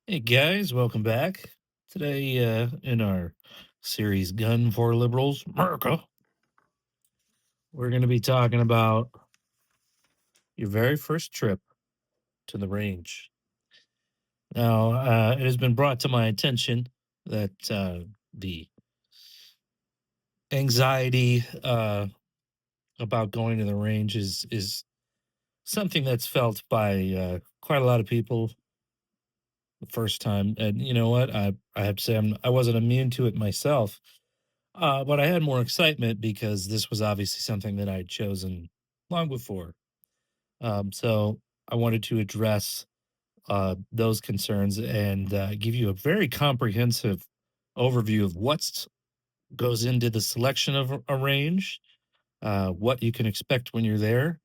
Hey guys, welcome back. Today, in our series Gun for Liberals, America, we're going to be talking about your very first trip to the range. Now, it has been brought to my attention that the anxiety about going to the range is something that's felt by quite a lot of people the first time. And you know what? I have to say I wasn't immune to it myself. But I had more excitement because this was obviously something that I'd chosen long before. So I wanted to address those concerns and give you a very comprehensive overview of what goes into the selection of a range, what you can expect when you're there,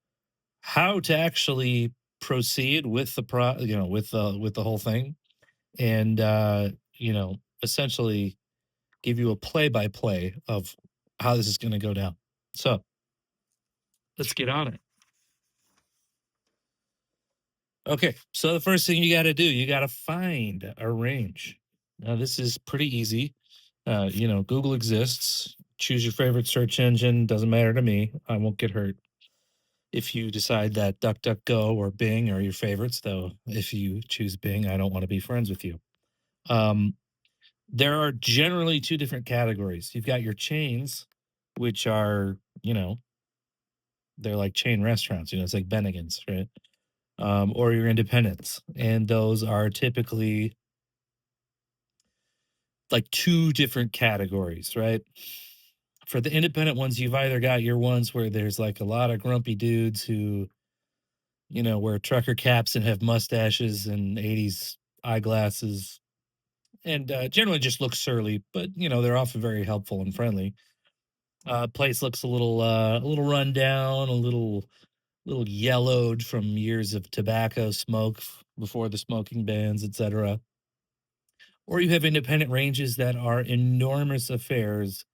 how to actually proceed with with the whole thing, and essentially give you a play by play of how this is going to go down. So let's get on it. Okay, so the first thing you got to do, you got to find a range. Now, this is pretty easy. Google exists. Choose your favorite search engine. Doesn't matter to me. I won't get hurt if you decide that DuckDuckGo or Bing are your favorites. Though, if you choose Bing, I don't want to be friends with you. Um, there are generally two different categories. You've got your chains, which are, they're like chain restaurants. It's like Bennigan's, right? Or your independents. And those are typically like two different categories, right? For the independent ones, you've either got your ones where there's like a lot of grumpy dudes who, wear trucker caps and have mustaches and 80s eyeglasses and generally just look surly, but, they're often very helpful and friendly. Place looks a little run down, a little yellowed from years of tobacco smoke before the smoking bans, etc. Or you have independent ranges that are enormous affairs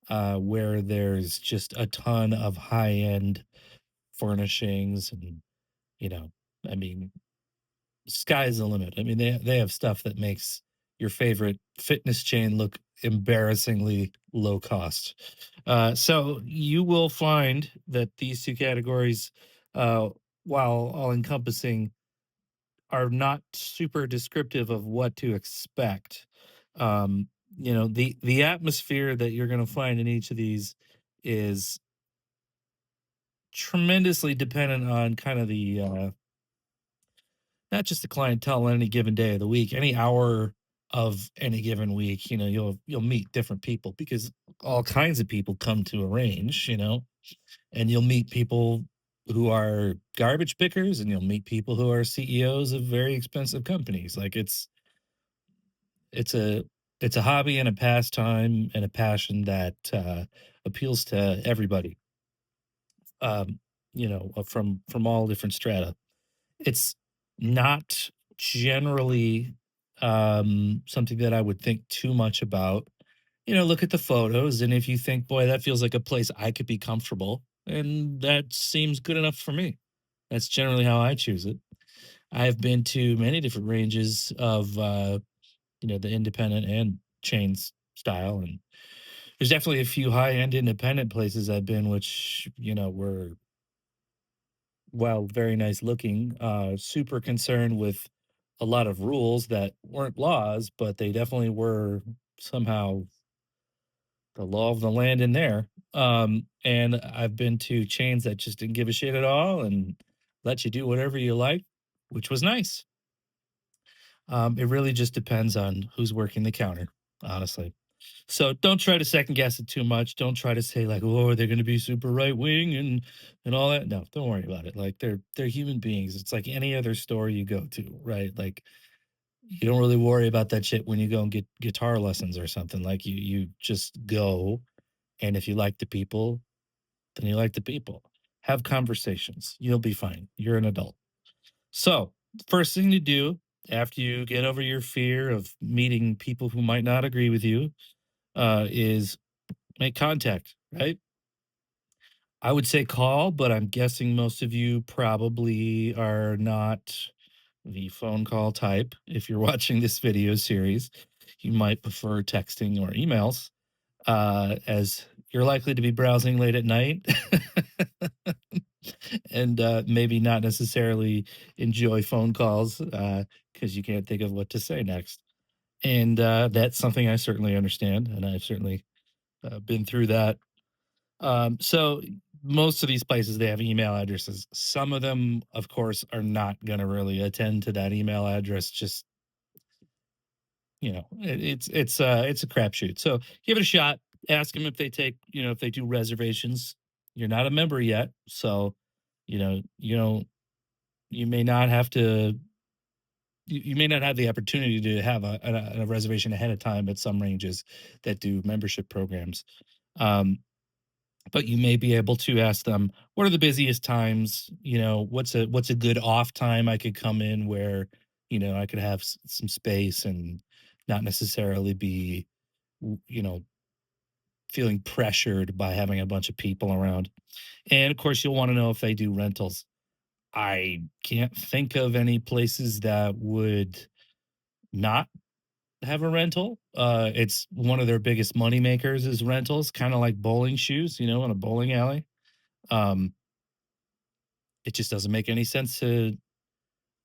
where there's just a ton of high end furnishings and, you know, I mean, sky's the limit. I mean, they have stuff that makes your favorite fitness chain look embarrassingly low cost. So you will find that these two categories, uh, while all encompassing, are not super descriptive of what to expect. The atmosphere that you're going to find in each of these is tremendously dependent on kind of the not just the clientele on any given day of the week, any hour of any given week. You'll meet different people because all kinds of people come to a range. And you'll meet people who are garbage pickers, and you'll meet people who are CEOs of very expensive companies. Like it's a it's a hobby and a pastime and a passion that appeals to everybody. From all different strata. It's not generally something that I would think too much about. Look at the photos, and if you think, boy, that feels like a place I could be comfortable, and that seems good enough for me. That's generally how I choose it. I have been to many different ranges of the independent and chains style. And there's definitely a few high end independent places I've been, which, were, well, very nice looking, super concerned with a lot of rules that weren't laws, but they definitely were somehow the law of the land in there. And I've been to chains that just didn't give a shit at all and let you do whatever you like, which was nice. It really just depends on who's working the counter, honestly. So don't try to second guess it too much. Don't try to say like, "Oh, they're going to be super right wing and all that." No, don't worry about it. Like they're human beings. It's like any other store you go to, right? Like you don't really worry about that shit when you go and get guitar lessons or something. Like you just go, and if you like the people, then you like the people. Have conversations. You'll be fine. You're an adult. So, first thing to do after you get over your fear of meeting people who might not agree with you is make contact, right? I would say call, but I'm guessing most of you probably are not the phone call type. If you're watching this video series, you might prefer texting or emails, as you're likely to be browsing late at night and maybe not necessarily enjoy phone calls because you can't think of what to say next. And that's something I certainly understand. And I've certainly been through that. So most of these places, they have email addresses. Some of them, of course, are not going to really attend to that email address. Just, it's a crapshoot. So give it a shot. Ask them if they take, if they do reservations. You're not a member yet, so you know you may not have to. You may not have the opportunity to have a reservation ahead of time at some ranges that do membership programs. Um, but you may be able to ask them, what are the busiest times? What's a good off time I could come in where I could have some space and not necessarily be w- you know feeling pressured by having a bunch of people around. And of course, you'll want to know if they do rentals. I can't think of any places that would not have a rental. It's one of their biggest money makers is rentals, kind of like bowling shoes, in a bowling alley. Um, it just doesn't make any sense to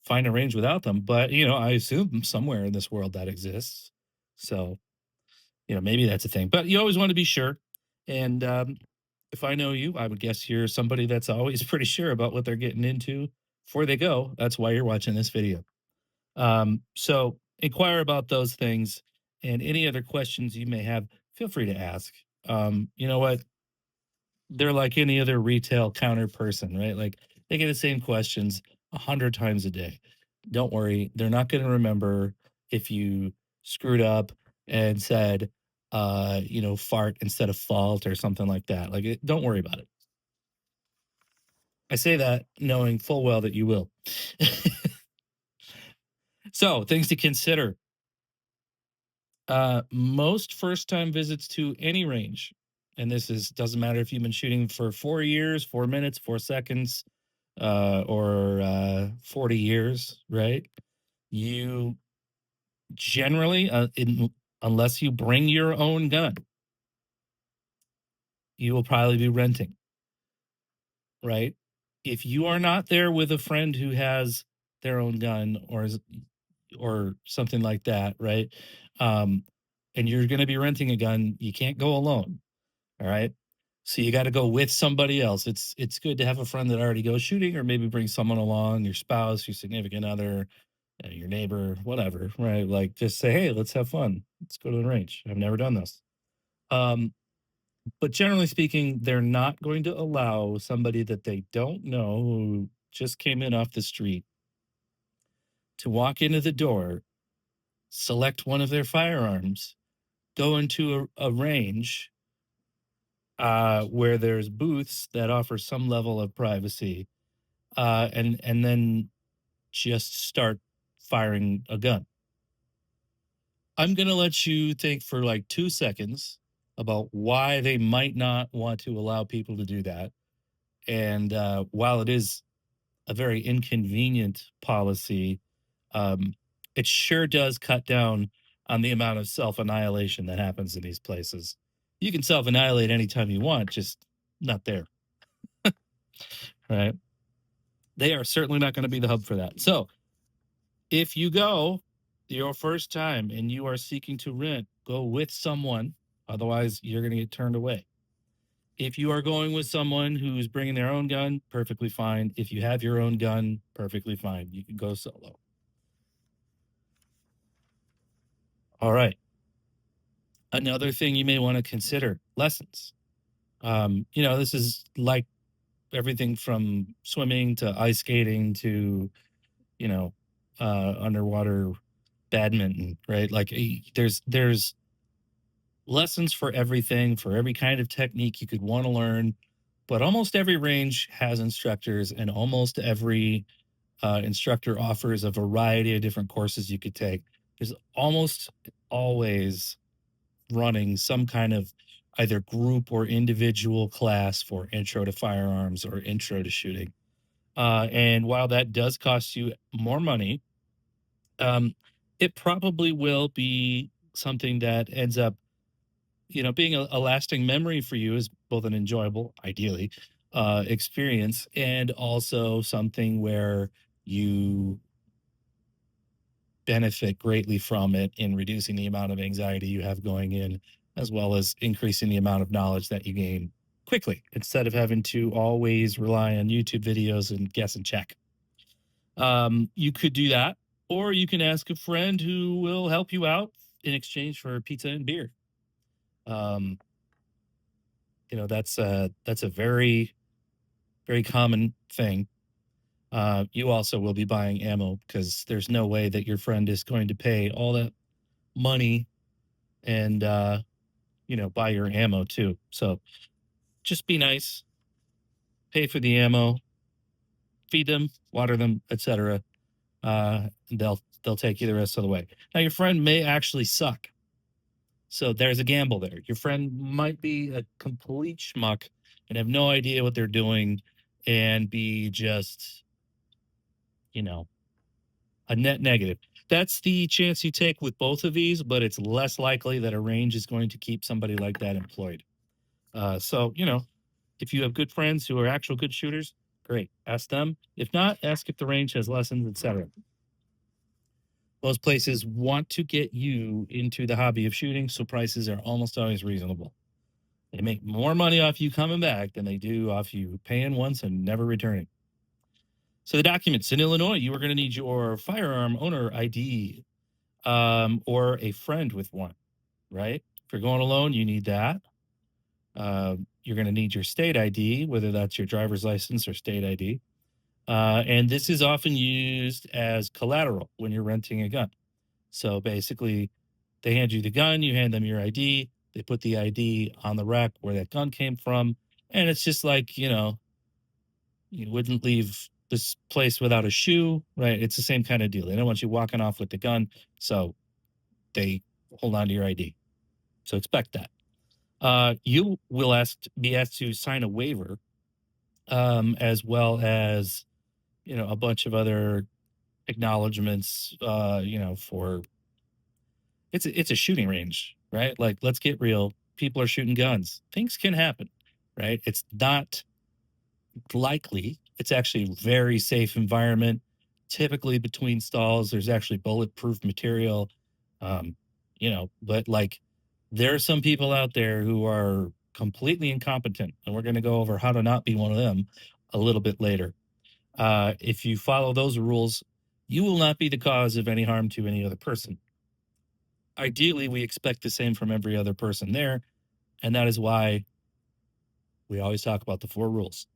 find a range without them. But I assume somewhere in this world that exists. So maybe that's a thing. But you always want to be sure. And if I know you, I would guess you're somebody that's always pretty sure about what they're getting into before they go. That's why you're watching this video. So inquire about those things and any other questions you may have, feel free to ask. You know what? They're like any other retail counter person, right? Like they get the same questions 100 times a day. Don't worry, they're not going to remember if you screwed up and said, fart instead of fault or something like that. Like, don't worry about it. I say that knowing full well that you will. So, things to consider. Most first time visits to any range, and this is doesn't matter if you've been shooting for 4 years, 4 minutes, 4 seconds, or 40 years, right? You generally, unless you bring your own gun, you will probably be renting, right? If you are not there with a friend who has their own gun or something like that, right? Um, and you're going to be renting a gun, you can't go alone. All right. So you got to go with somebody else. It's good to have a friend that already goes shooting, or maybe bring someone along, your spouse, your significant other, your neighbor, whatever. Right? Like just say, hey, let's have fun. Let's go to the range. I've never done this. Um, but generally speaking, they're not going to allow somebody that they don't know who just came in off the street to walk into the door, select one of their firearms, go into a range where there's booths that offer some level of privacy, and then just start firing a gun. I'm gonna let you think for like 2 seconds about why they might not want to allow people to do that. And while it is a very inconvenient policy, um, it sure does cut down on the amount of self annihilation that happens in these places. You can self annihilate anytime you want, just not there, right? They are certainly not going to be the hub for that. So if you go your first time and you are seeking to rent, go with someone. Otherwise, you're going to get turned away. If you are going with someone who's bringing their own gun, perfectly fine. If you have your own gun, perfectly fine. You can go solo. All right. Another thing you may want to consider lessons. This is like everything from swimming to ice skating to, you know, underwater badminton, right? Like there's lessons for everything, for every kind of technique you could want to learn. But almost every range has instructors, and almost every instructor offers a variety of different courses you could take. There's almost always running some kind of either group or individual class for intro to firearms or intro to shooting. And while that does cost you more money, Um, it probably will be something that ends up, being a lasting memory for you is both an enjoyable, ideally, experience and also something where you benefit greatly from it in reducing the amount of anxiety you have going in, as well as increasing the amount of knowledge that you gain quickly instead of having to always rely on YouTube videos and guess and check. You could do that, or you can ask a friend who will help you out in exchange for pizza and beer. Um, that's a very, very common thing. You also will be buying ammo because there's no way that your friend is going to pay all that money and buy your ammo too. So just be nice, pay for the ammo, feed them, water them, etc. They'll take you the rest of the way. Now your friend may actually suck. So there's a gamble there. Your friend might be a complete schmuck and have no idea what they're doing and be just, you know, a net negative. That's the chance you take with both of these, but it's less likely that a range is going to keep somebody like that employed. So, if you have good friends who are actual good shooters, great. Ask them. If not, ask if the range has lessons, etc. Most places want to get you into the hobby of shooting, so prices are almost always reasonable. They make more money off you coming back than they do off you paying once and never returning. So the documents in Illinois, you are going to need your firearm owner ID, or a friend with one, right? If you're going alone, you need that. You're going to need your state ID, whether that's your driver's license or state ID. And this is often used as collateral when you're renting a gun. So basically, they hand you the gun, you hand them your ID, they put the ID on the rack where that gun came from. And it's just like, you wouldn't leave this place without a shoe, right? It's the same kind of deal. They don't want you walking off with the gun. So they hold on to your ID. So expect that. You will be asked to sign a waiver, as well as a bunch of other acknowledgments. For it's a shooting range, right? Like, let's get real. People are shooting guns. Things can happen, right? It's not likely. It's actually a very safe environment. Typically, between stalls, there's actually bulletproof material. But like, there are some people out there who are completely incompetent, and we're going to go over how to not be one of them a little bit later. If you follow those rules, you will not be the cause of any harm to any other person. Ideally, we expect the same from every other person there, and that is why we always talk about the four rules.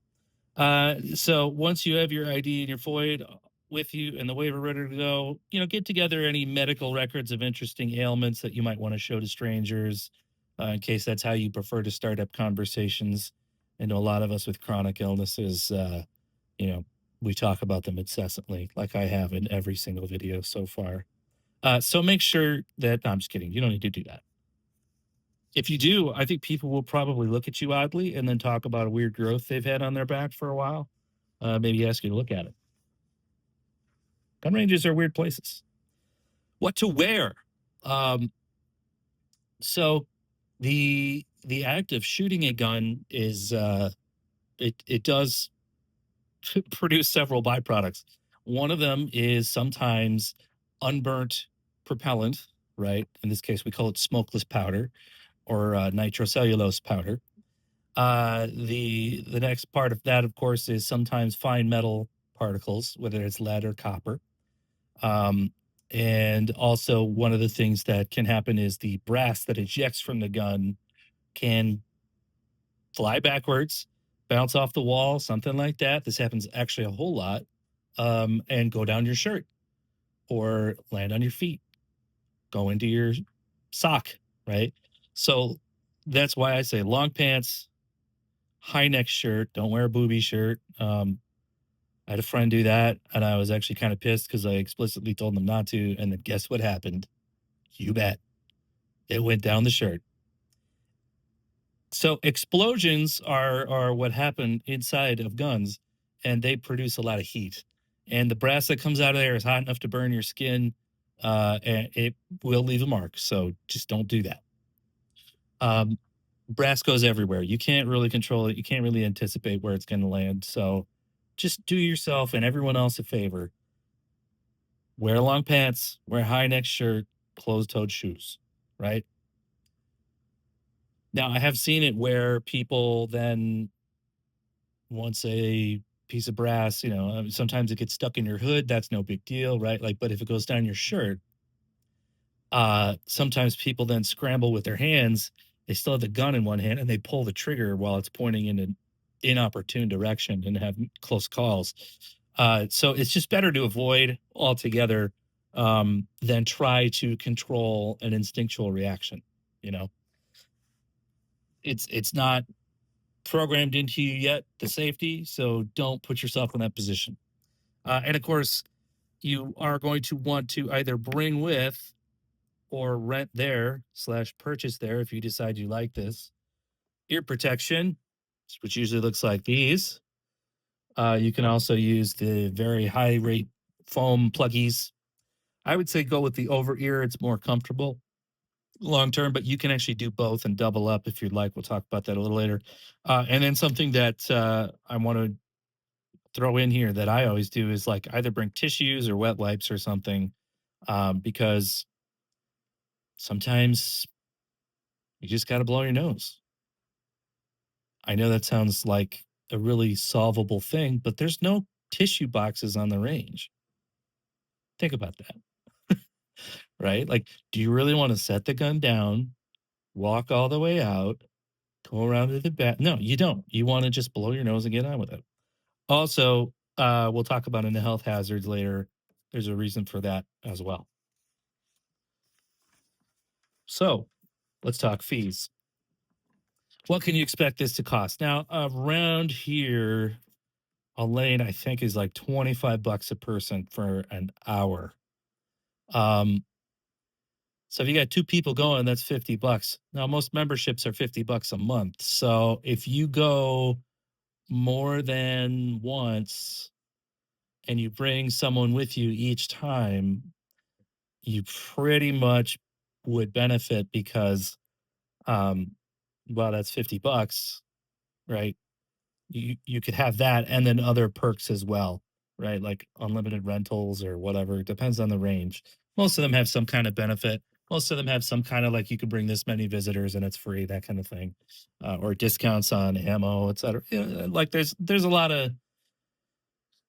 So once you have your ID and your FOID with you and the waiver ready to go, get together any medical records of interesting ailments that you might want to show to strangers, in case that's how you prefer to start up conversations. I know a lot of us with chronic illnesses, you know, we talk about them incessantly, like I have in every single video so far. So make sure that, no, I'm just kidding. You don't need to do that. If you do, I think people will probably look at you oddly and then talk about a weird growth they've had on their back for a while. Maybe ask you to look at it. Gun ranges are weird places. What to wear? Um, so the act of shooting a gun is it does produce several byproducts. One of them is sometimes unburnt propellant, right? In this case, we call it smokeless powder or nitrocellulose powder. The next part of that, of course, is sometimes fine metal particles, whether it's lead or copper. Um, and also, one of the things that can happen is the brass that ejects from the gun can fly backwards, bounce off the wall, something like that. This happens actually a whole lot, and go down your shirt or land on your feet, go into your sock, right? So that's why I say long pants, high neck shirt. Don't wear a booby shirt. I had a friend do that, and I was actually kind of pissed because I explicitly told them not to. And then guess what happened? You bet. It went down the shirt. So explosions are what happen inside of guns, and they produce a lot of heat. And the brass that comes out of there is hot enough to burn your skin. and it will leave a mark. So just don't do that. Um, Brass goes everywhere. You can't really control it. You can't really anticipate where it's going to land. So just do yourself and everyone else a favor. Wear long pants, wear a high neck shirt, closed toed shoes, right? Now, I have seen it where people then, once a piece of brass, sometimes it gets stuck in your hood. That's no big deal, right? Like, but if it goes down your shirt, sometimes people then scramble with their hands. They still have the gun in one hand and they pull the trigger while it's pointing in an inopportune direction and have close calls. So it's just better to avoid altogether than try to control an instinctual reaction. You know, it's not programmed into you yet, the safety. So don't put yourself in that position. And of course, you are going to want to either bring with or rent there slash purchase there if you decide you like this. Ear protection, which usually looks like these. You can also use the very high rate foam pluggies. I would say go with the over ear. It's more comfortable long term, but you can actually do both and double up if you'd like. We'll talk about that a little later. And then something that I want to throw in here that I always do is like either bring tissues or wet wipes or something, because sometimes you just got to blow your nose. I know that sounds like a really solvable thing, but there's no tissue boxes on the range. Think about that, right? Like, do you really want to set the gun down, walk all the way out, go around to the back? No, you don't. You want to just blow your nose and get on with it. Also, we'll talk about in the health hazards later. There's a reason for that as well. So let's talk fees. What can you expect this to cost? Now, around here, a lane I think is like 25 bucks a person for an hour. Um, so if you got two people going, that's 50 bucks. Now, most memberships are 50 bucks a month. So if you go more than once and you bring someone with you each time, you pretty much would benefit because, um, well, that's 50 bucks, right? You could have that and then other perks as well, right? Like unlimited rentals or whatever. It depends on the range. Most of them have some kind of benefit. Most of them have some kind of like you could bring this many visitors and it's free, that kind of thing, or discounts on ammo, et cetera. Like there's a lot of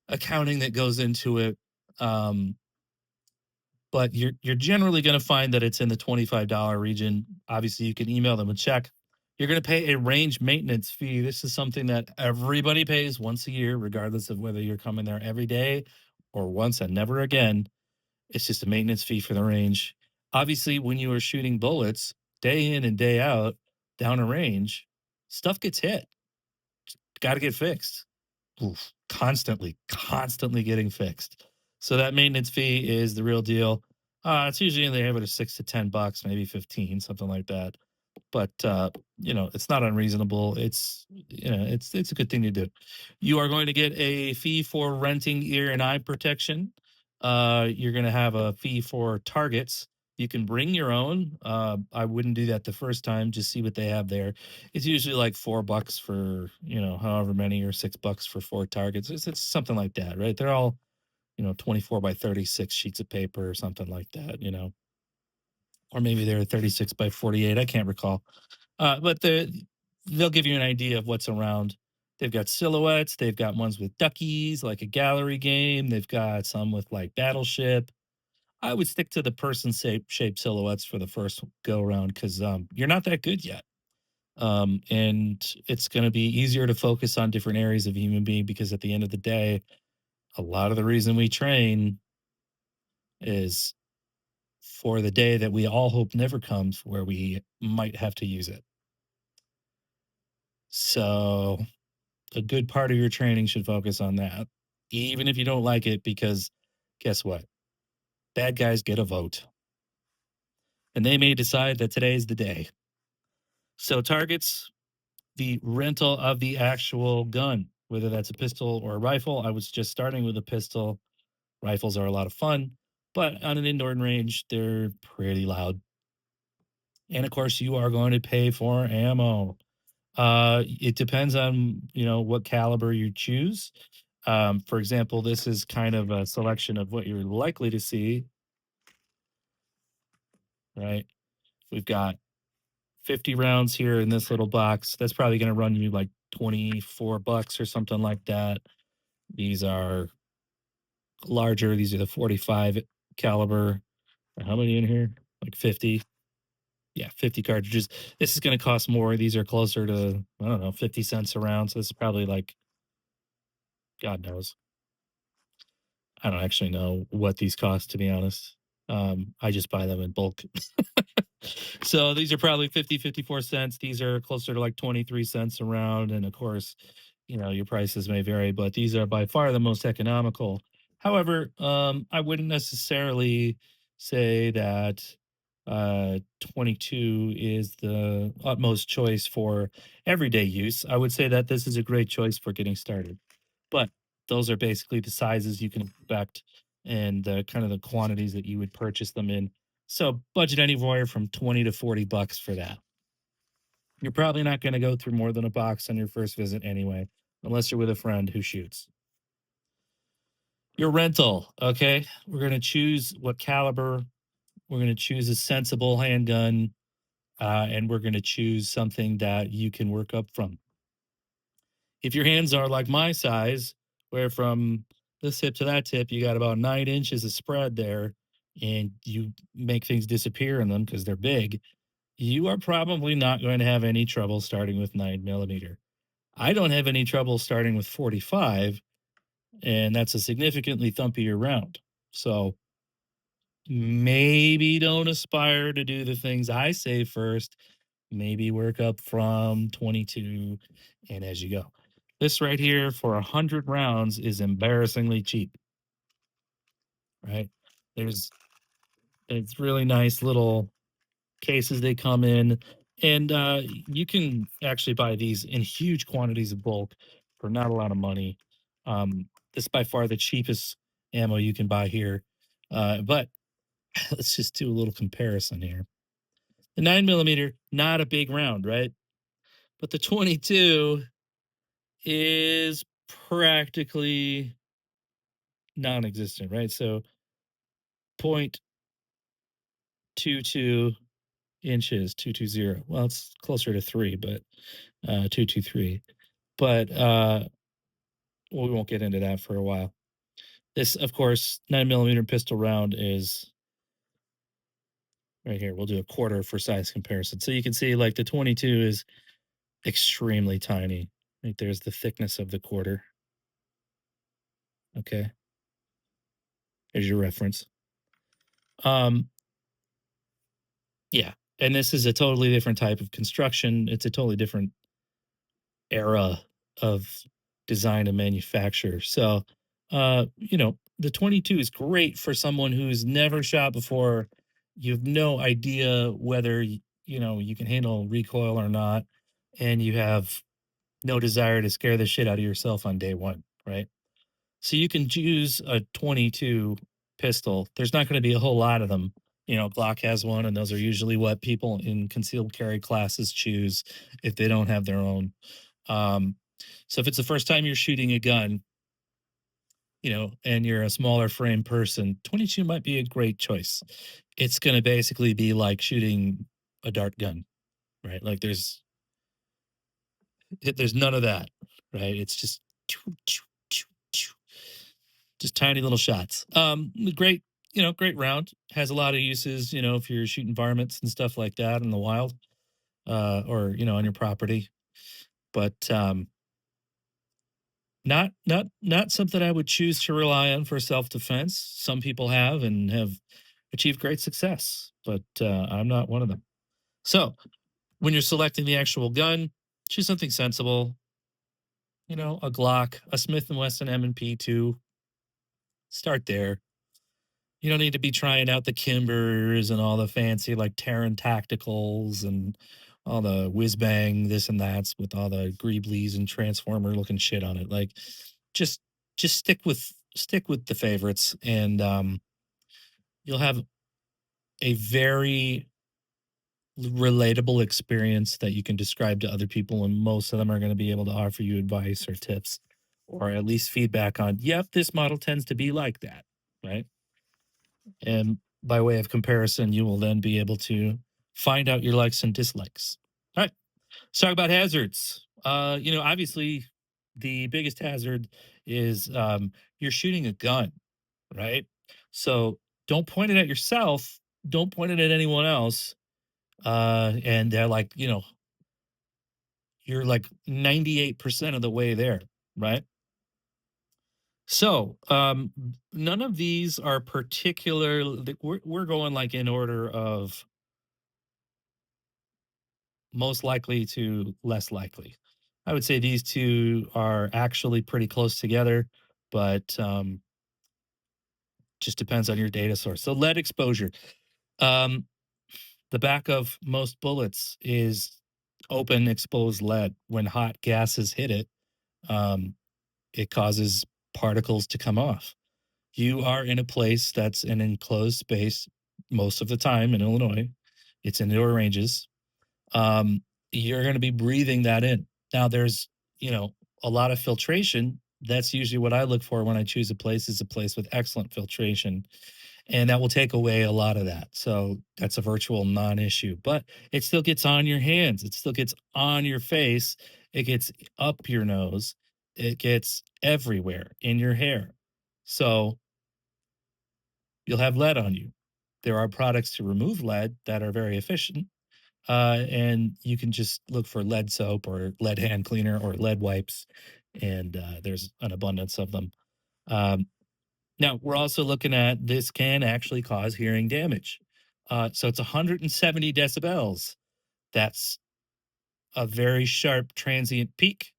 accounting that goes into it. Um, but you're generally going to find that it's in the $25 region. Obviously, you can email them a check. You're going to pay a range maintenance fee. This is something that everybody pays once a year, regardless of whether you're coming there every day or once and never again. It's just a maintenance fee for the range. Obviously, when you are shooting bullets day in and day out down a range, stuff gets hit. Got to get fixed. Oof, constantly getting fixed. So that maintenance fee is the real deal. It's usually in the neighborhood of 6 to 10 bucks, maybe 15, something like that. But it's not unreasonable. It's a good thing to do. You are going to get a fee for renting ear and eye protection. You're going to have a fee for targets. You can bring your own. I wouldn't do that the first time. Just see what they have there. It's usually like $4 for however many, or $6 for four targets. It's something like that, right? They're all 24 by 36 sheets of paper or something like that. Or maybe they're 36 by 48. I can't recall. But they'll give you an idea of what's around. They've got silhouettes. They've got ones with duckies, like a gallery game. They've got some with like battleship. I would stick to the person shaped silhouettes for the first go around because you're not that good yet. And it's going to be easier to focus on different areas of a human being because at the end of the day, a lot of the reason we train is for the day that we all hope never comes where we might have to use it. So a good part of your training should focus on that, even if you don't like it, because guess what? Bad guys get a vote and they may decide that today is the day. So targets, the rental of the actual gun, whether that's a pistol or a rifle. I was just starting with a pistol. Rifles are a lot of fun. But on an indoor range, they're pretty loud. And of course, you are going to pay for ammo. It depends on, what caliber you choose. For example, this is kind of a selection of what you're likely to see, right? We've got 50 rounds here in this little box. That's probably going to run you like 24 bucks or something like that. These are larger. These are the 45 caliber. How many in here? Like 50. Yeah, 50 cartridges. This is going to cost more. These are closer to, I don't know, 50 cents a round. So this is probably like, God knows. I don't actually know what these cost, to be honest. I just buy them in bulk. So these are probably 54 cents. These are closer to like 23 cents a round. And of course, your prices may vary, but these are by far the most economical. However, I wouldn't necessarily say that 22 is the utmost choice for everyday use. I would say that this is a great choice for getting started. But those are basically the sizes you can expect and kind of the quantities that you would purchase them in. So budget anywhere from 20 to 40 bucks for that. You're probably not going to go through more than a box on your first visit anyway, unless you're with a friend who shoots. Your rental, okay? We're going to choose what caliber. We're going to choose a sensible handgun, and we're going to choose something that you can work up from. If your hands are like my size, where from this tip to that tip, you got about 9 inches of spread there, and you make things disappear in them because they're big, you are probably not going to have any trouble starting with 9 millimeter. I don't have any trouble starting with 45, and that's a significantly thumpier round. So maybe don't aspire to do the things I say first. Maybe work up from 22 and as you go. This right here for 100 rounds is embarrassingly cheap, right? There's it's really nice little cases they come in, and you can actually buy these in huge quantities of bulk for not a lot of money. This is by far the cheapest ammo you can buy here. But let's just do a little comparison here. The 9 millimeter, not a big round, right? But the 22 is practically non-existent, right? So 0.22 inches, 220. Well, it's closer to 3, but 223. But we won't get into that for a while. This, of course, 9 millimeter pistol round is right here. We'll do a quarter for size comparison. So you can see like the 22 is extremely tiny. Right there's the thickness of the quarter. Okay. There's your reference. Yeah. And this is a totally different type of construction. It's a totally different era of design and manufacture. So, the 22 is great for someone who's never shot before. You have no idea whether, you can handle recoil or not. And you have no desire to scare the shit out of yourself on day one, right? So you can choose a 22 pistol. There's not going to be a whole lot of them. Glock has one, and those are usually what people in concealed carry classes choose if they don't have their own. Um, so if it's the first time you're shooting a gun, and you're a smaller frame person, 22 might be a great choice. It's going to basically be like shooting a dart gun, right? Like there's none of that, right? It's just tiny little shots. Great, great round. Has a lot of uses, if you're shooting varmints and stuff like that in the wild, or on your property. But not something I would choose to rely on for self defense. Some people have and have achieved great success, but I'm not one of them. So when you're selecting the actual gun, choose something sensible. A Glock, a Smith and Wesson M&P 2. Start there. You don't need to be trying out the Kimbers and all the fancy like Terran tacticals and all the whiz bang this and that's with all the Greeblies and Transformer looking shit on it. Like just just stick with the favorites and you'll have a very relatable experience that you can describe to other people, and most of them are going to be able to offer you advice or tips or at least feedback on, yep, this model tends to be like that, right? And by way of comparison, you will then be able to find out your likes and dislikes. All right, let's talk about hazards. Obviously, the biggest hazard is you're shooting a gun, right? So don't point it at yourself. Don't point it at anyone else. And they're like, you're like 98% of the way there, right? So, none of these are particular. We're going like in order of most likely to less likely. I would say these two are actually pretty close together, but just depends on your data source. So, lead exposure. Um, the back of most bullets is open exposed lead. When hot gases hit it, um, it causes particles to come off. You are in a place that's an enclosed space most of the time in Illinois. It's indoor ranges. Um, you're going to be breathing that in. Now, there's, you know, a lot of filtration. That's usually what I look for when I choose a place is a place with excellent filtration, and that will take away a lot of that. So that's a virtual non-issue, but it still gets on your hands. It still gets on your face. It gets up your nose. It gets everywhere in your hair. So you'll have lead on you. There are products to remove lead that are very efficient, and you can just look for lead soap or lead hand cleaner or lead wipes, and there's an abundance of them. Um, Now, we're also looking at this can actually cause hearing damage. So it's 170 decibels. That's a very sharp transient peak.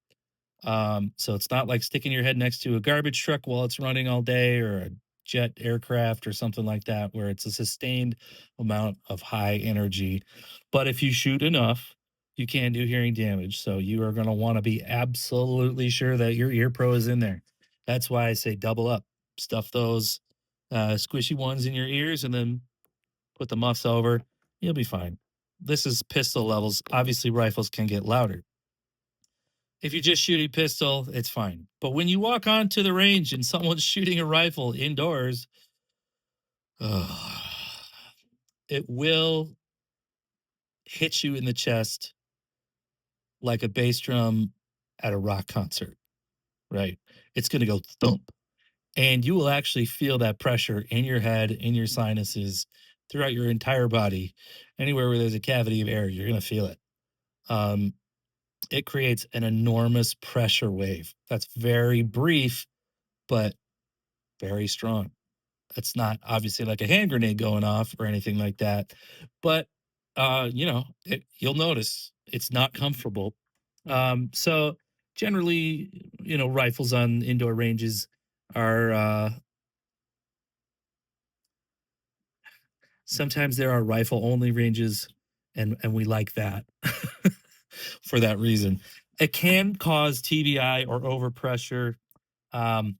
So it's not like sticking your head next to a garbage truck while it's running all day or a jet aircraft or something like that, where it's a sustained amount of high energy. But if you shoot enough, you can do hearing damage. So you are going to want to be absolutely sure that your ear pro is in there. That's why I say double up, stuff those squishy ones in your ears and then put the muffs over. You'll be fine. This is pistol levels. Obviously, rifles can get louder. If you're just shooting pistol, it's fine. But when you walk onto the range and someone's shooting a rifle indoors, ugh, it will hit you in the chest like a bass drum at a rock concert, right? It's going to go thump. And you will actually feel that pressure in your head, in your sinuses, throughout your entire body. Anywhere where there's a cavity of air, you're going to feel it. Um, it creates an enormous pressure wave that's very brief, but very strong. It's not obviously like a hand grenade going off or anything like that, but you'll notice it's not comfortable. So generally, rifles on indoor ranges are sometimes there are rifle only ranges, and we like that for that reason. It can cause TBI or overpressure. Um,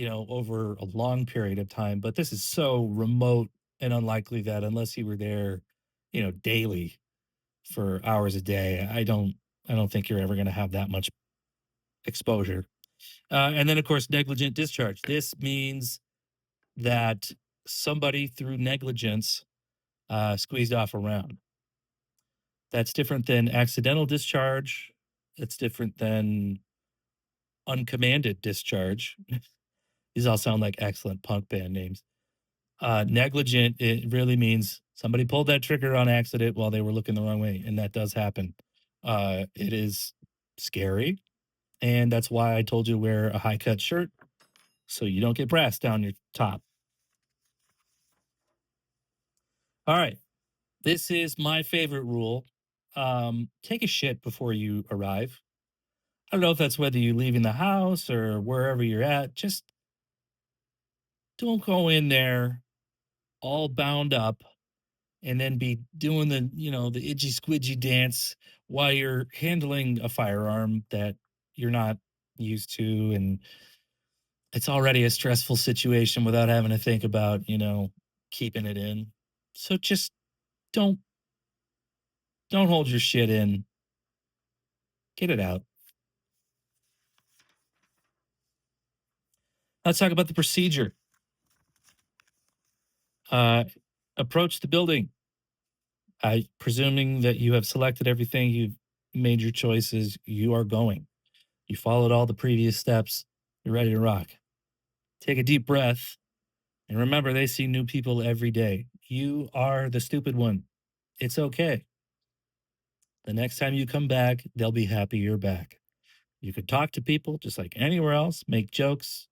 over a long period of time. But this is so remote and unlikely that unless you were there, daily for hours a day, I don't think you're ever going to have that much exposure. And then, of course, negligent discharge. This means that somebody through negligence squeezed off a round. That's different than accidental discharge. It's different than uncommanded discharge. These all sound like excellent punk band names. Negligent, it really means somebody pulled that trigger on accident while they were looking the wrong way, and that does happen. It is scary, and that's why I told you to wear a high cut shirt so you don't get brass down your top. All right, this is my favorite rule. Take a shit before you arrive. I don't know if that's whether you're leaving the house or wherever you're at. Just don't go in there all bound up and then be doing the itchy squidgy dance while you're handling a firearm that you're not used to, and it's already a stressful situation without having to think about keeping it in. So just don't don't hold your shit in. Get it out. Let's talk about the procedure. Uh, Approach the building. Presuming that you have selected everything, you've made your choices, you are going. You followed all the previous steps. You're ready to rock. Take a deep breath and remember they see new people every day. You are the stupid one. It's okay. The next time you come back, they'll be happy you're back. You can talk to people just like anywhere else, make jokes,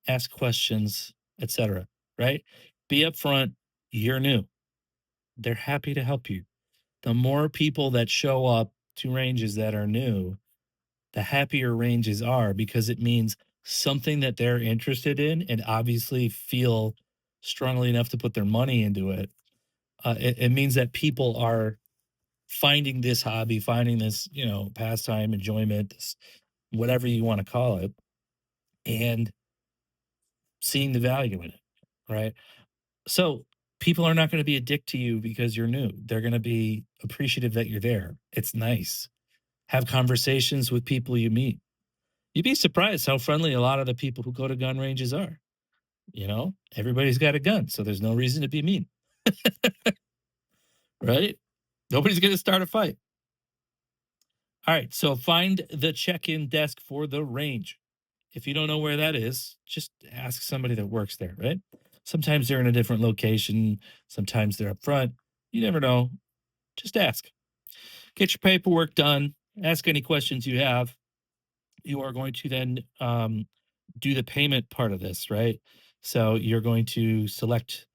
ask questions, etc. Right? Be upfront. You're new. They're happy to help you. The more people that show up to ranges that are new, the happier ranges are because it means something that they're interested in and obviously feel strongly enough to put their money into it. It means that people are finding this hobby, finding this, pastime, enjoyment, this, whatever you want to call it, and seeing the value in it. Right. So people are not going to be a dick to you because you're new. They're going to be appreciative that you're there. It's nice. Have conversations with people you meet. You'd be surprised how friendly a lot of the people who go to gun ranges are. Everybody's got a gun, so there's no reason to be mean, right? Nobody's going to start a fight. All right, so find the check-in desk for the range. If you don't know where that is, just ask somebody that works there, right? Sometimes they're in a different location, sometimes they're up front. You never know. Just ask. Get your paperwork done. Ask any questions you have. You are going to then do the payment part of this, right? So you're going to select,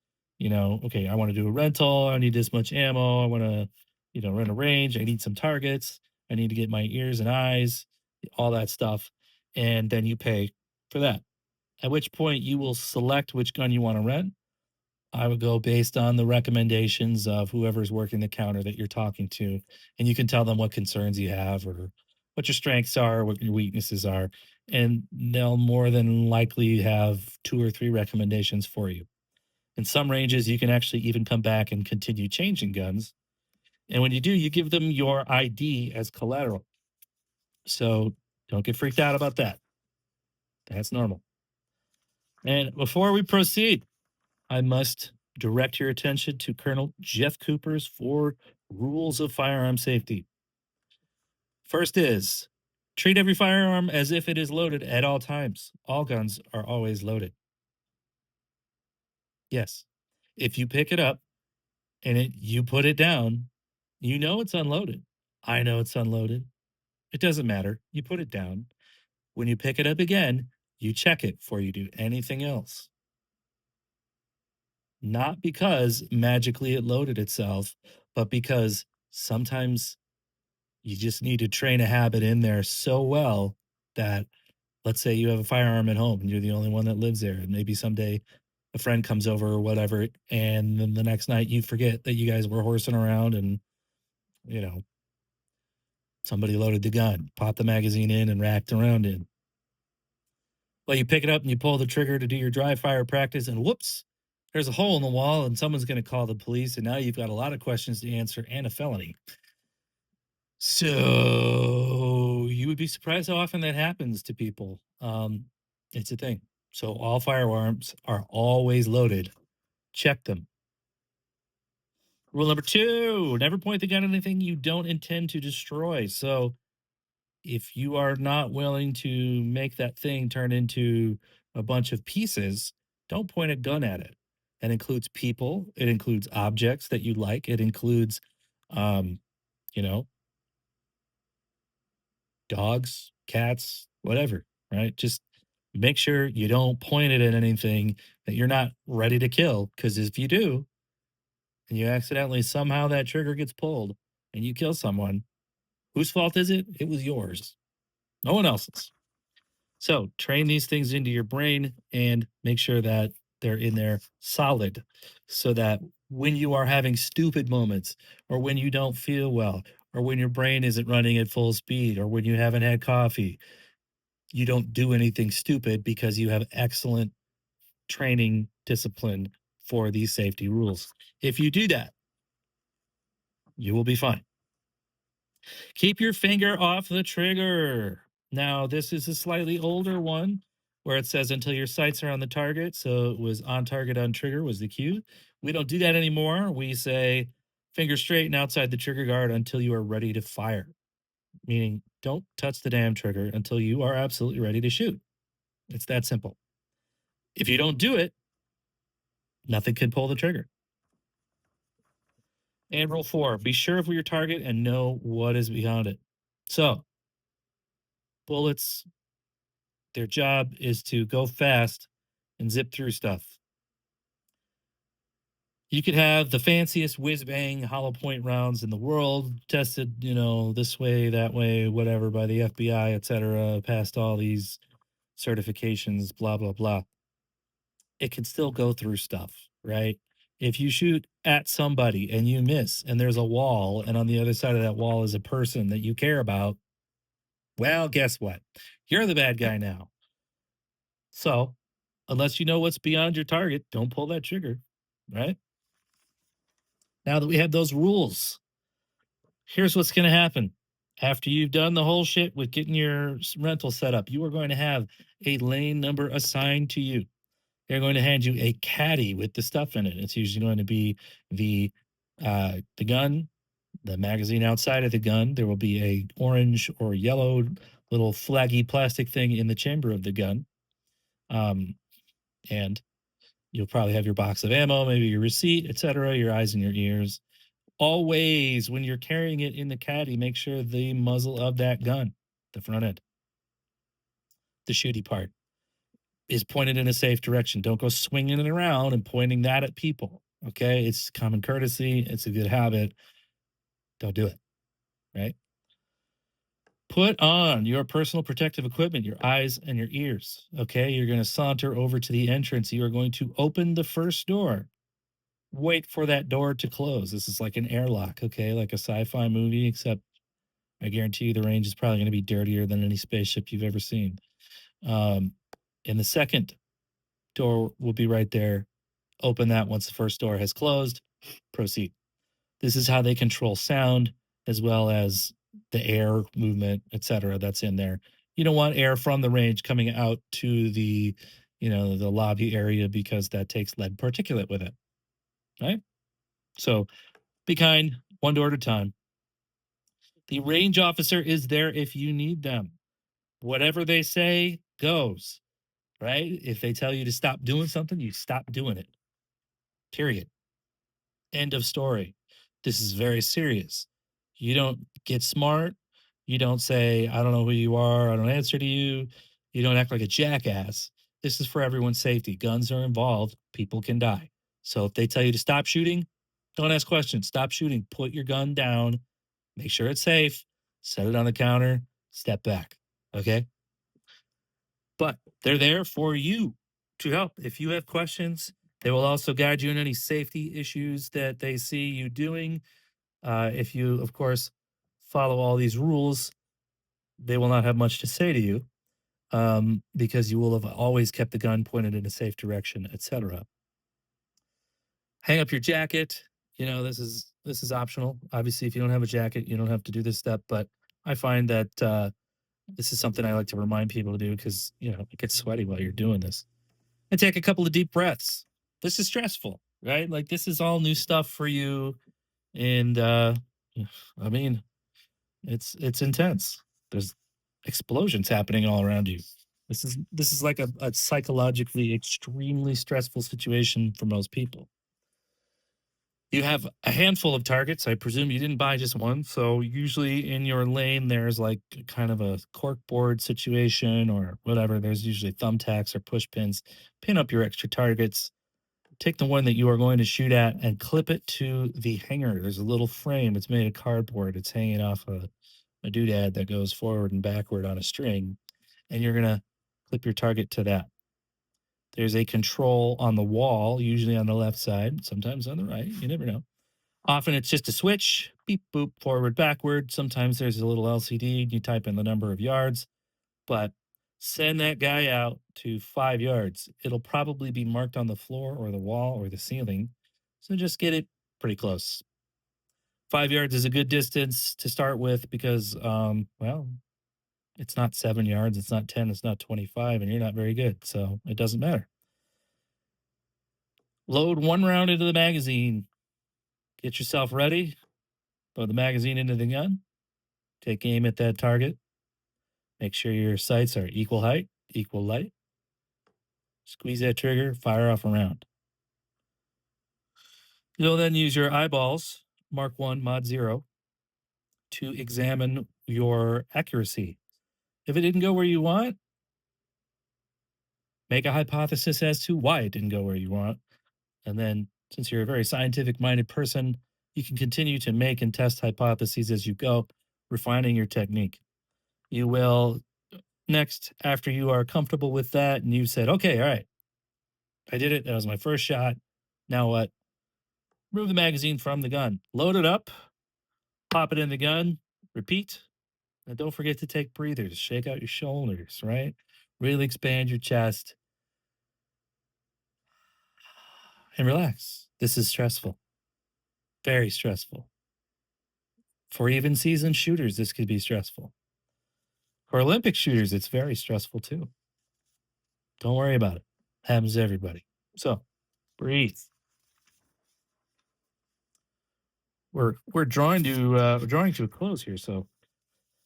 okay, I want to do a rental. I need this much ammo. I want to, rent a range. I need some targets. I need to get my ears and eyes, all that stuff. And then you pay for that. At which point you will select which gun you want to rent. I would go based on the recommendations of whoever's working the counter that you're talking to. And you can tell them what concerns you have or what your strengths are, what your weaknesses are. And they'll more than likely have 2 or 3 recommendations for you. In some ranges, you can actually even come back and continue changing guns. And when you do, you give them your ID as collateral. So don't get freaked out about that. That's normal. And before we proceed, I must direct your attention to Colonel Jeff Cooper's 4 rules of firearm safety. First is treat every firearm as if it is loaded at all times. All guns are always loaded. Yes. If you pick it up and you put it down, you know it's unloaded. I know it's unloaded. It doesn't matter. You put it down. When you pick it up again, you check it before you do anything else. Not because magically it loaded itself, but because sometimes you just need to train a habit in there so well that, let's say you have a firearm at home and you're the only one that lives there, and maybe someday a friend comes over or whatever, and then the next night you forget that you guys were horsing around and, you know, somebody loaded the gun, popped the magazine in and racked around in. Well, you pick it up and you pull the trigger to do your dry fire practice, and whoops, there's a hole in the wall, and someone's going to call the police. And now you've got a lot of questions to answer and a felony. So you would be surprised how often that happens to people. It's a thing. So all firearms are always loaded. Check them. Rule number 2, never point the gun at anything you don't intend to destroy. So if you are not willing to make that thing turn into a bunch of pieces, don't point a gun at it. That includes people, it includes objects that you like, it includes, um, you know, dogs, cats, whatever, right? Just make sure you don't point it at anything that you're not ready to kill. Because if you do, and you accidentally somehow that trigger gets pulled and you kill someone, whose fault is it? It was yours, no one else's. So train these things into your brain and make sure that they're in there solid so that when you are having stupid moments or when you don't feel well or when your brain isn't running at full speed or when you haven't had coffee, you don't do anything stupid because you have excellent training discipline for these safety rules. If you do that, you will be fine. Keep your finger off the trigger. Now, this is a slightly older one where it says until your sights are on the target. So it was on target, on trigger was the cue. We don't do that anymore. We say finger straight and outside the trigger guard until you are ready to fire, meaning don't touch the damn trigger until you are absolutely ready to shoot. It's that simple. If you don't do it, nothing can pull the trigger. And rule 4, be sure of your target and know what is beyond it. So, bullets, their job is to go fast and zip through stuff. You could have the fanciest whiz bang hollow point rounds in the world, tested, this way, that way, whatever, by the FBI, etc., passed all these certifications, blah, blah, blah. It can still go through stuff, right? If you shoot at somebody and you miss and there's a wall, and on the other side of that wall is a person that you care about, well, guess what? You're the bad guy now. So, unless you know what's beyond your target, don't pull that trigger, right? Now that we have those rules, here's what's going to happen. After you've done the whole shit with getting your rental set up, you are going to have a lane number assigned to you. They're going to hand you a caddy with the stuff in it. It's usually going to be the gun, the magazine outside of the gun. There will be a orange or yellow little flaggy plastic thing in the chamber of the gun. And you'll probably have your box of ammo, maybe your receipt, etc., your eyes and your ears. Always, when you're carrying it in the caddy, make sure the muzzle of that gun, the front end, the shooty part, is pointed in a safe direction. Don't go swinging it around and pointing that at people. Okay. It's common courtesy. It's a good habit. Don't do it. Right. Put on your personal protective equipment, your eyes and your ears. Okay. You're going to saunter over to the entrance. You are going to open the first door. Wait for that door to close. This is like an airlock. Okay. Like a sci fi movie, except I guarantee you the range is probably going to be dirtier than any spaceship you've ever seen. And the second door will be right there. Open that once the first door has closed. Proceed. This is how they control sound as well as the air movement, etc. That's in there. You don't want air from the range coming out to the lobby area because that takes lead particulate with it. Right? So be kind, one door at a time. The range officer is there if you need them. Whatever they say goes, right? If they tell you to stop doing something, you stop doing it. Period. End of story. This is very serious. You don't get smart. You don't say, I don't know who you are. I don't answer to you. You don't act like a jackass. This is for everyone's safety. Guns are involved. People can die. So if they tell you to stop shooting, don't ask questions. Stop shooting. Put your gun down. Make sure it's safe. Set it on the counter. Step back. Okay. But they're there for you to help. If you have questions, they will also guide you in any safety issues that they see you doing. If you, of course, follow all these rules, they will not have much to say to you because you will have always kept the gun pointed in a safe direction, etc. Hang up your jacket. This is optional. Obviously, if you don't have a jacket, you don't have to do this step. But I find that this is something I like to remind people to do because it gets sweaty while you're doing this. And take a couple of deep breaths. This is stressful, right? Like this is all new stuff for you. And I mean, it's intense. There's explosions happening all around you. This is like a psychologically extremely stressful situation for most people. You have a handful of targets. I presume you didn't buy just one. So usually in your lane, there's like kind of a cork board situation or whatever. There's usually thumbtacks or push pins. Pin up your extra targets. Take the one that you are going to shoot at and clip it to the hanger. There's a little frame. It's made of cardboard. It's hanging off a doodad that goes forward and backward on a string. And you're going to clip your target to that. There's a control on the wall, usually on the left side, sometimes on the right. You never know. Often it's just a switch, beep, boop, forward, backward. Sometimes there's a little LCD and you type in the number of yards. But Send that guy out to 5 yards. It'll probably be marked on the floor or the wall or the ceiling. So just get it pretty close. 5 yards is a good distance to start with because, well, it's not 7 yards, it's not 10, it's not 25, and you're not very good. So it doesn't matter. Load one round into the magazine. Get yourself ready. Load the magazine into the gun. Take aim at that target. Make sure your sights are equal height, equal light. Squeeze that trigger, fire off a round. You'll then use your eyeballs, Mark 1, Mod 0, to examine your accuracy. If it didn't go where you want, make a hypothesis as to why it didn't go where you want. And then, since you're a very scientific minded person, you can continue to make and test hypotheses as you go, refining your technique. You will next, after you are comfortable with that and you said, okay, all right, I did it. That was my first shot. Now what? Remove the magazine from the gun, load it up, pop it in the gun, repeat. And don't forget to take breathers, shake out your shoulders, right? Really expand your chest and relax. This is stressful, very stressful. For even seasoned shooters, this could be stressful. For Olympic shooters, it's very stressful too. Don't worry about it. Happens to everybody. So breathe. We're drawing to a close here, so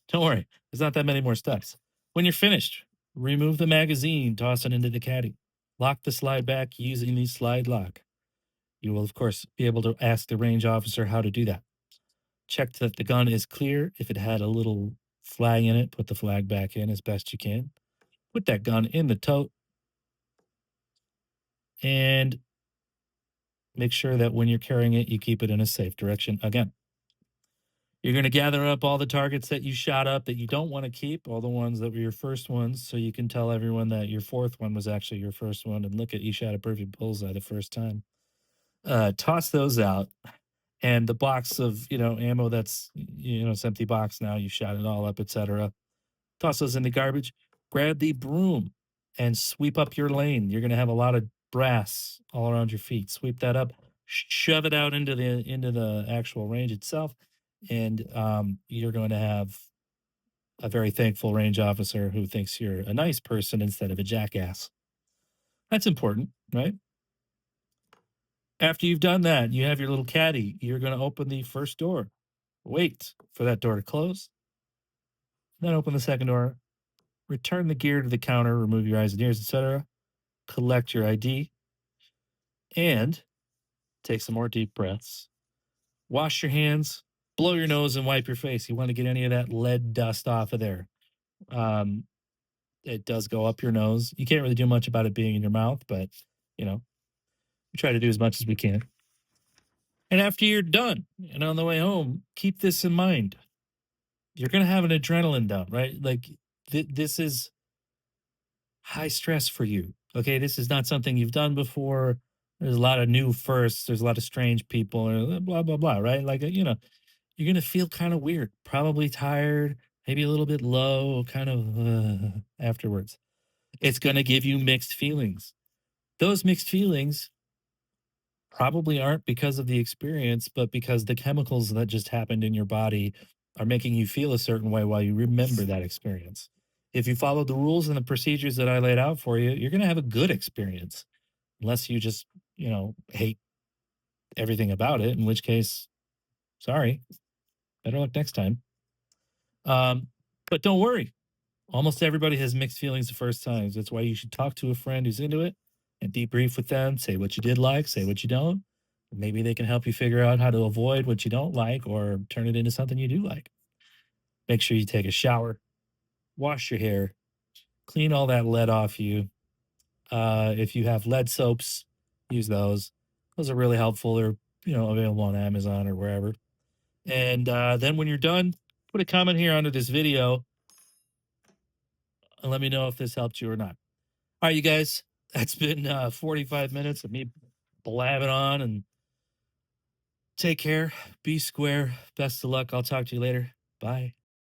don't worry. There's not that many more steps. When you're finished, remove the magazine, toss it into the caddy. Lock the slide back using the slide lock. You will, of course, be able to ask the range officer how to do that. Check that the gun is clear. If it had a little flag in it, put the flag back in as best you can. Put that gun in the tote and make sure that when you're carrying it, you keep it in a safe direction. Again, you're going to gather up all the targets that you shot up that you don't want to keep, all the ones that were your first ones, so you can tell everyone that your fourth one was actually your first one. And look at, you shot a perfect bullseye the first time. Toss those out. And the box of, ammo that's, it's empty box now, you shot it all up, etc. Toss those in the garbage. Grab the broom and sweep up your lane. You're going to have a lot of brass all around your feet. Sweep that up, shove it out into the actual range itself, and you're going to have a very thankful range officer who thinks you're a nice person instead of a jackass. That's important, right? After you've done that, you have your little caddy. You're going to open the first door. Wait for that door to close. Then open the second door. Return the gear to the counter. Remove your eyes and ears, etc. Collect your ID. And take some more deep breaths. Wash your hands. Blow your nose and wipe your face. You want to get any of that lead dust off of there. It does go up your nose. You can't really do much about it being in your mouth, but, we try to do as much as we can. And after you're done and on the way home, keep this in mind. You're going to have an adrenaline dump, right? Like this is high stress for you. Okay. This is not something you've done before. There's a lot of new firsts. There's a lot of strange people, blah, blah, blah, right? Like, you're going to feel kind of weird, probably tired, maybe a little bit low, kind of afterwards. It's going to give you mixed feelings. Those mixed feelings probably aren't because of the experience, but because the chemicals that just happened in your body are making you feel a certain way while you remember that experience. If you follow the rules and the procedures that I laid out for you, you're going to have a good experience, unless you just, hate everything about it, in which case, sorry, better luck next time. But don't worry. Almost everybody has mixed feelings the first times. That's why you should talk to a friend who's into it and debrief with them. Say what you did like, say what you don't. Maybe they can help you figure out how to avoid what you don't like or turn it into something you do like. Make sure you take a shower, wash your hair, clean all that lead off you. If you have lead soaps, use those. Those are really helpful. They're, available on Amazon or wherever. And then when you're done, put a comment here under this video and let me know if this helped you or not. All right, you guys, that's been 45 minutes of me blabbing on, and take care. Be square. Best of luck. I'll talk to you later. Bye.